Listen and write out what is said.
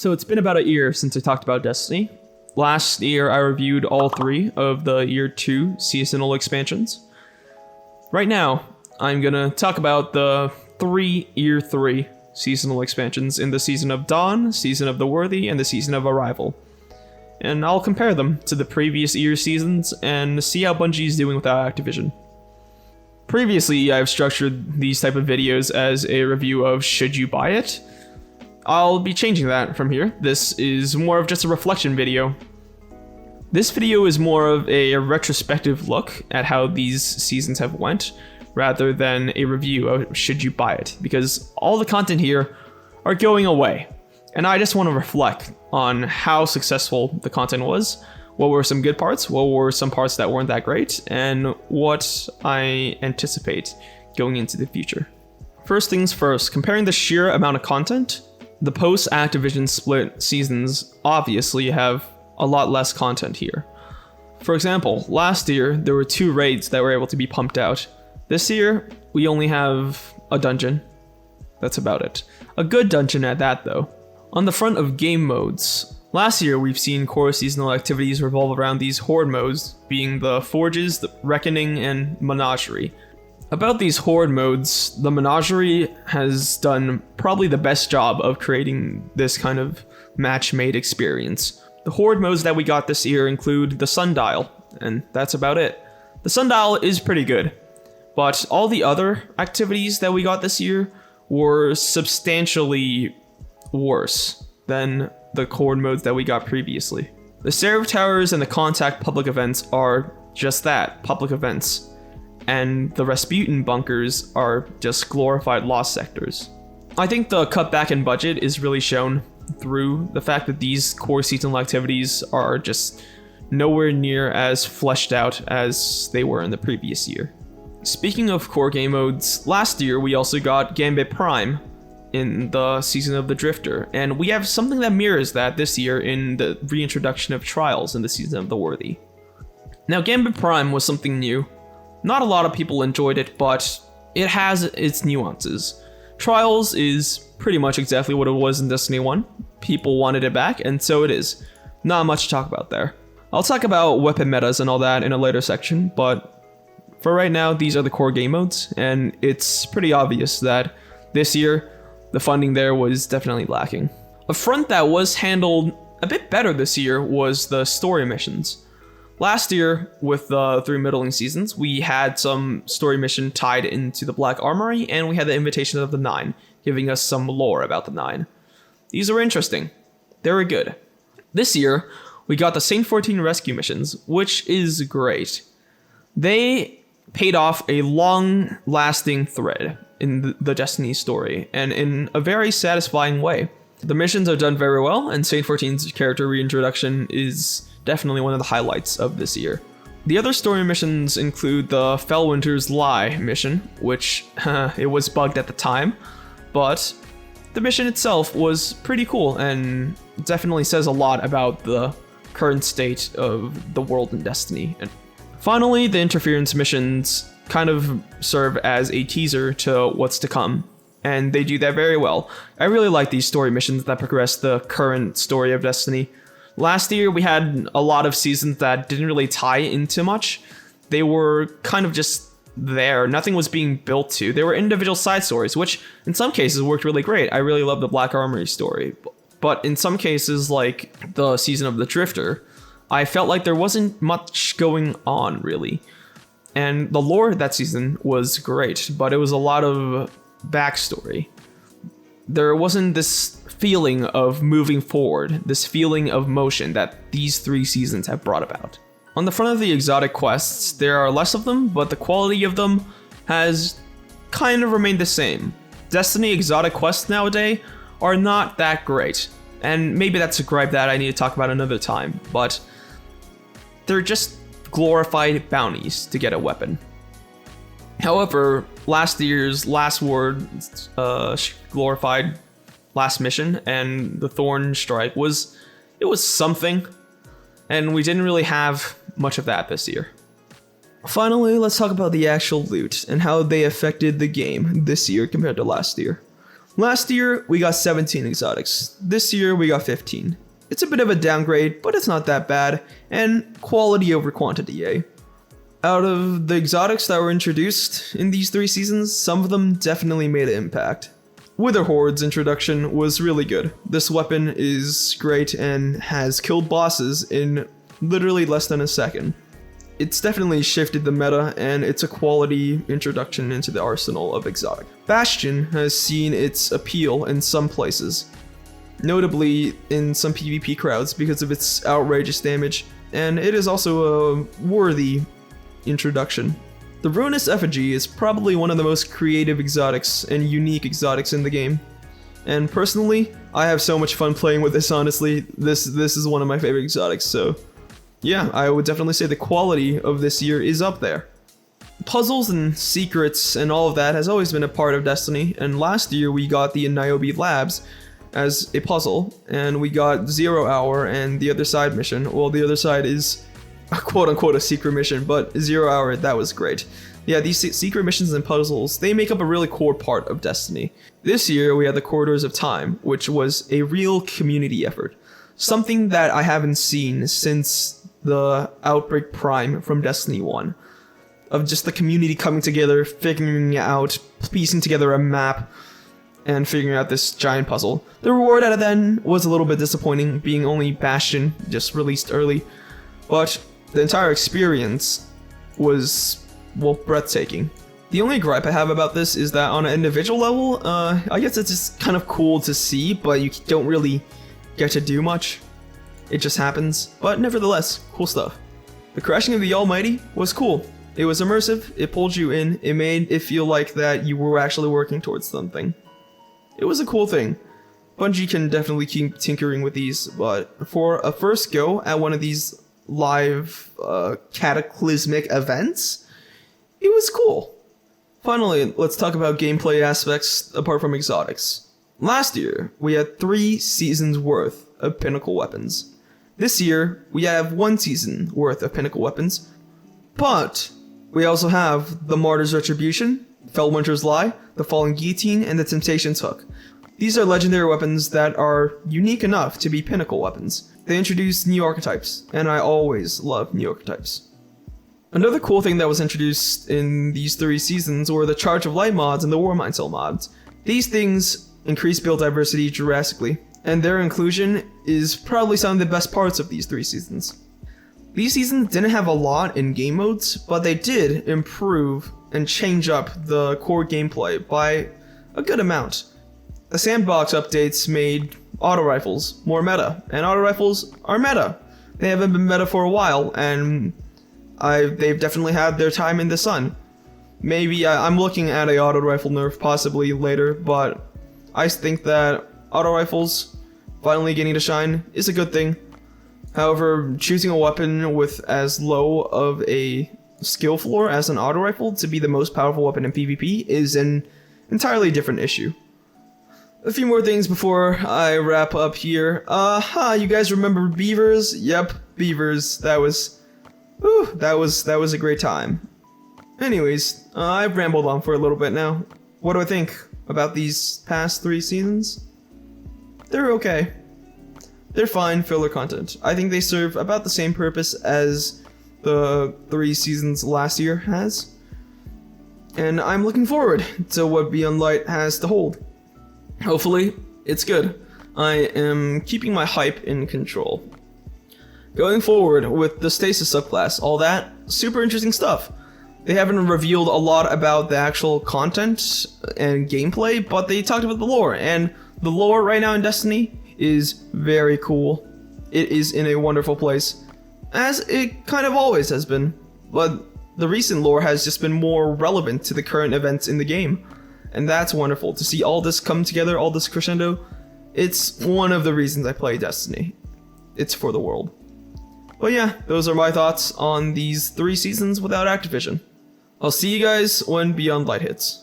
So it's been about a year since I talked about Destiny. Last year I reviewed all 3 of the Year 2 seasonal expansions. Right now, I'm gonna talk about the 3 Year 3 seasonal expansions in the Season of Dawn, Season of the Worthy, and the Season of Arrival. And I'll compare them to the previous year seasons and see how Bungie's doing without Activision. Previously, I've structured these type of videos as a review of should you buy it? I'll be changing that from here. This is more of just a reflection video. This video is more of a retrospective look at how these seasons have went, rather than a review of should you buy it, because all the content here are going away, and I just want to reflect on how successful the content was, what were some good parts, what were some parts that weren't that great, and what I anticipate going into the future. First things first, comparing the sheer amount of content, the post-Activision split seasons obviously have a lot less content here. For example, last year there were 2 raids that were able to be pumped out. This year, we only have a dungeon. That's about it. A good dungeon at that though. On the front of game modes, last year we've seen core seasonal activities revolve around these horde modes, being the Forges, the Reckoning, and Menagerie. About these horde modes, the Menagerie has done probably the best job of creating this kind of match-made experience. The horde modes that we got this year include the Sundial, and that's about it. The Sundial is pretty good, but all the other activities that we got this year were substantially worse than the horde modes that we got previously. The Seraph Towers and the Contact public events are just that, public events. And the Rasputin bunkers are just glorified lost sectors. I think the cutback in budget is really shown through the fact that these core seasonal activities are just nowhere near as fleshed out as they were in the previous year. Speaking of core game modes, last year we also got Gambit Prime in the Season of the Drifter, and we have something that mirrors that this year in the reintroduction of Trials in the Season of the Worthy. Now, Gambit Prime was something new. Not a lot of people enjoyed it, but it has its nuances. Trials is pretty much exactly what it was in Destiny 1. People wanted it back, and so it is. Not much to talk about there. I'll talk about weapon metas and all that in a later section, but for right now, these are the core game modes, and it's pretty obvious that this year, the funding there was definitely lacking. A front that was handled a bit better this year was the story missions. Last year, with the 3 middling seasons, we had some story mission tied into the Black Armory, and we had the Invitation of the Nine, giving us some lore about the Nine. These were interesting. They were good. This year, we got the Saint 14 rescue missions, which is great. They paid off a long-lasting thread in the Destiny story, and in a very satisfying way. The missions are done very well, and Saint 14's character reintroduction is definitely one of the highlights of this year. The other story missions include the Fellwinter's Lie mission, which it was bugged at the time, but the mission itself was pretty cool and definitely says a lot about the current state of the world in Destiny. And finally, the interference missions kind of serve as a teaser to what's to come, and they do that very well. I really like these story missions that progress the current story of Destiny. Last year, we had a lot of seasons that didn't really tie into much. They were kind of just there. Nothing was being built to. They were individual side stories, which in some cases worked really great. I really love the Black Armory story. But in some cases, like the Season of the Drifter, I felt like there wasn't much going on, really. And the lore that season was great, but it was a lot of backstory. There wasn't this feeling of moving forward, this feeling of motion that these 3 seasons have brought about. On the front of the exotic quests, there are less of them, but the quality of them has kind of remained the same. Destiny exotic quests nowadays are not that great, and maybe that's a gripe that I need to talk about another time, but they're just glorified bounties to get a weapon. However, last year's Last Word glorified last mission and the Thorn Strike was something, and we didn't really have much of that this year. Finally, let's talk about the actual loot and how they affected the game this year compared to last year. Last year, we got 17 exotics. This year, we got 15. It's a bit of a downgrade, but it's not that bad, and quality over quantity, eh? Out of the exotics that were introduced in these 3 seasons, some of them definitely made an impact. Witherhoard's introduction was really good. This weapon is great and has killed bosses in literally less than a second. It's definitely shifted the meta, and it's a quality introduction into the arsenal of exotic. Bastion has seen its appeal in some places, notably in some PvP crowds because of its outrageous damage, and it is also a worthy introduction. The Ruinous Effigy is probably one of the most creative exotics and unique exotics in the game. And personally, I have so much fun playing with this, honestly. This is one of my favorite exotics, so yeah, I would definitely say the quality of this year is up there. Puzzles and secrets and all of that has always been a part of Destiny, and last year we got the Niobe Labs as a puzzle, and we got 0 Hour and the Other Side mission. Well, the Other Side is quote-unquote a secret mission, but 0 Hour, that was great. Yeah, these secret missions and puzzles, they make up a really core part of Destiny. This year, we had the Corridors of Time, which was a real community effort. Something that I haven't seen since the Outbreak Prime from Destiny 1. Of just the community coming together, figuring out, piecing together a map, and figuring out this giant puzzle. The reward out of then was a little bit disappointing, being only Bastion, just released early. But the entire experience was, well, breathtaking. The only gripe I have about this is that on an individual level, I guess it's just kind of cool to see, but you don't really get to do much. It just happens, but nevertheless, cool stuff. The crashing of the Almighty was cool. It was immersive, it pulled you in, it made it feel like that you were actually working towards something. It was a cool thing. Bungie can definitely keep tinkering with these, but for a first go at one of these live cataclysmic events, it was cool. Finally, let's talk about gameplay aspects apart from exotics. Last year, we had 3 seasons worth of pinnacle weapons. This year, we have 1 season worth of pinnacle weapons, but we also have the Martyr's Retribution, Felwinter's Lie, the Fallen Guillotine, and the Temptation's Hook. These are legendary weapons that are unique enough to be pinnacle weapons. They introduce new archetypes, and I always love new archetypes. Another cool thing that was introduced in these 3 seasons were the Charge of Light mods and the War Mindcell mods. These things increase build diversity drastically, and their inclusion is probably some of the best parts of these 3 seasons. These seasons didn't have a lot in game modes, but they did improve and change up the core gameplay by a good amount. The sandbox updates made auto rifles more meta, and auto rifles are meta. They haven't been meta for a while, and they've definitely had their time in the sun. Maybe I'm looking at a auto rifle nerf possibly later, but I think that auto rifles finally getting to shine is a good thing. However, choosing a weapon with as low of a skill floor as an auto rifle to be the most powerful weapon in PvP is an entirely different issue. A few more things before I wrap up here. You guys remember Beavers? Yep, Beavers. That was a great time. Anyways, I've rambled on for a little bit now. What do I think about these past 3 seasons? They're okay. They're fine filler content. I think they serve about the same purpose as the 3 seasons last year has. And I'm looking forward to what Beyond Light has to hold. Hopefully, it's good. I am keeping my hype in control. Going forward with the Stasis subclass, all that, super interesting stuff. They haven't revealed a lot about the actual content and gameplay, but they talked about the lore, and the lore right now in Destiny is very cool. It is in a wonderful place, as it kind of always has been, but the recent lore has just been more relevant to the current events in the game, and that's wonderful to see all this come together, all this crescendo. It's one of the reasons I play Destiny. It's for the world. But yeah, those are my thoughts on these 3 seasons without Activision. I'll see you guys when Beyond Light hits.